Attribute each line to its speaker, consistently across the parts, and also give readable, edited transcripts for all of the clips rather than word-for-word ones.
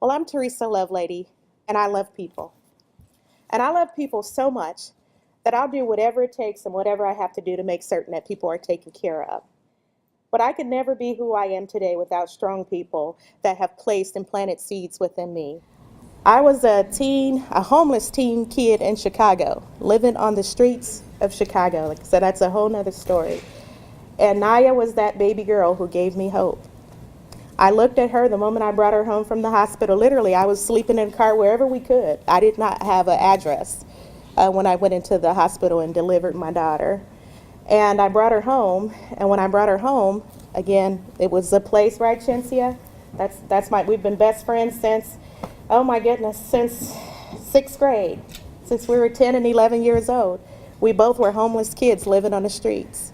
Speaker 1: Well, I'm Teresa Lovelady, and I love people. And I love people so much that I'll do whatever it takes and whatever I have to do to make certain that people are taken care of. But I could never be who I am today without strong people that have placed and planted seeds within me. I was a homeless teen kid in Chicago, living on the streets of Chicago. Like I said, that's a whole nother story. And Naya was that baby girl who gave me hope. I looked at her the moment I brought her home from the hospital. Literally, I was sleeping in a car wherever we could. I did not have an address when I went into the hospital and delivered my daughter. And I brought her home, and when I brought her home, again, it was a place, right, Chinsia? We've been best friends since, oh my goodness, since 6th grade, since we were 10 and 11 years old. We both were homeless kids living on the streets.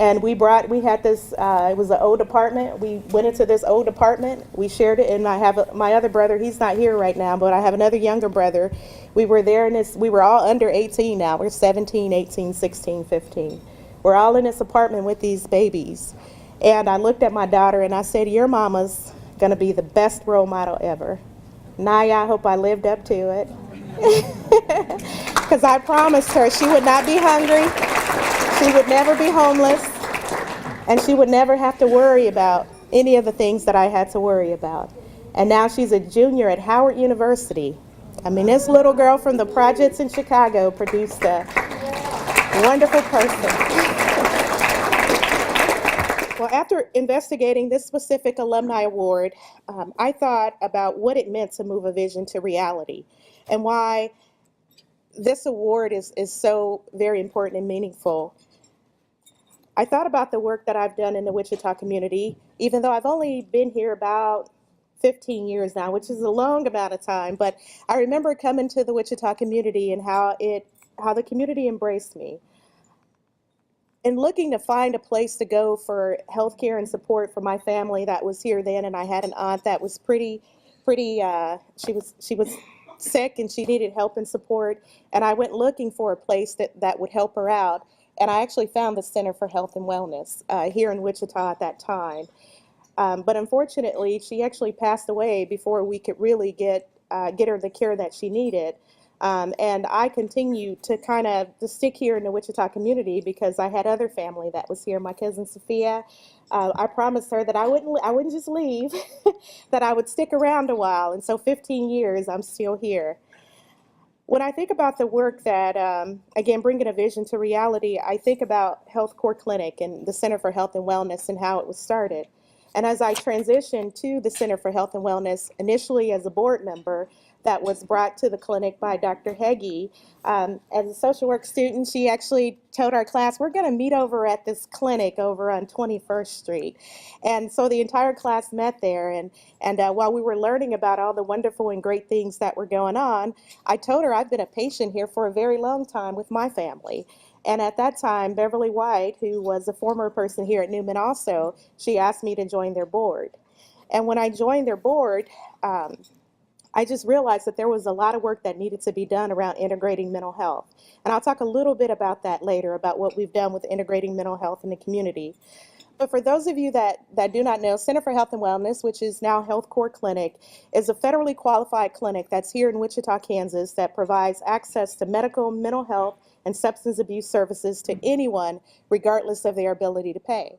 Speaker 1: And we had this, it was an old apartment. We went into this old apartment, we shared it, and I have my other brother, he's not here right now, but I have another younger brother. We were there in this, we were all under 18 now. We're 17, 18, 16, 15. We're all in this apartment with these babies. And I looked at my daughter and I said, your mama's gonna be the best role model ever. Naya, I hope I lived up to it. Because I promised her she would not be hungry. She would never be homeless, and she would never have to worry about any of the things that I had to worry about. And now she's a junior at Howard University. I mean, this little girl from the projects in Chicago produced a wonderful person. Well, after investigating this specific alumni award, I thought about what it meant to move a vision to reality and why this award is so very important and meaningful. I thought about the work that I've done in the Wichita community, even though I've only been here about 15 years now, which is a long amount of time, but I remember coming to the Wichita community and how the community embraced me. And looking to find a place to go for healthcare and support for my family that was here then, and I had an aunt that was she was sick and she needed help and support, and I went looking for a place that would help her out. And I actually found the Center for Health and Wellness here in Wichita at that time. But unfortunately, she actually passed away before we could really get her the care that she needed. And I continued to to stick here in the Wichita community because I had other family that was here. My cousin Sophia, I promised her that I wouldn't just leave, that I would stick around a while. And so 15 years, I'm still here. When I think about the work that, again, bringing a vision to reality, I think about HealthCore Clinic and the Center for Health and Wellness and how it was started. And as I transitioned to the Center for Health and Wellness, initially as a board member, that was brought to the clinic by Dr. Heggie. As a social work student, she actually told our class, we're going to meet over at this clinic over on 21st Street. And so the entire class met there. And while we were learning about all the wonderful and great things that were going on, I told her I've been a patient here for a very long time with my family. And at that time, Beverly White, who was a former person here at Newman also, she asked me to join their board. And when I joined their board, I just realized that there was a lot of work that needed to be done around integrating mental health. And I'll talk a little bit about that later, about what we've done with integrating mental health in the community. But for those of you that do not know, Center for Health and Wellness, which is now HealthCore Clinic, is a federally qualified clinic that's here in Wichita, Kansas, that provides access to medical, mental health, and substance abuse services to anyone, regardless of their ability to pay.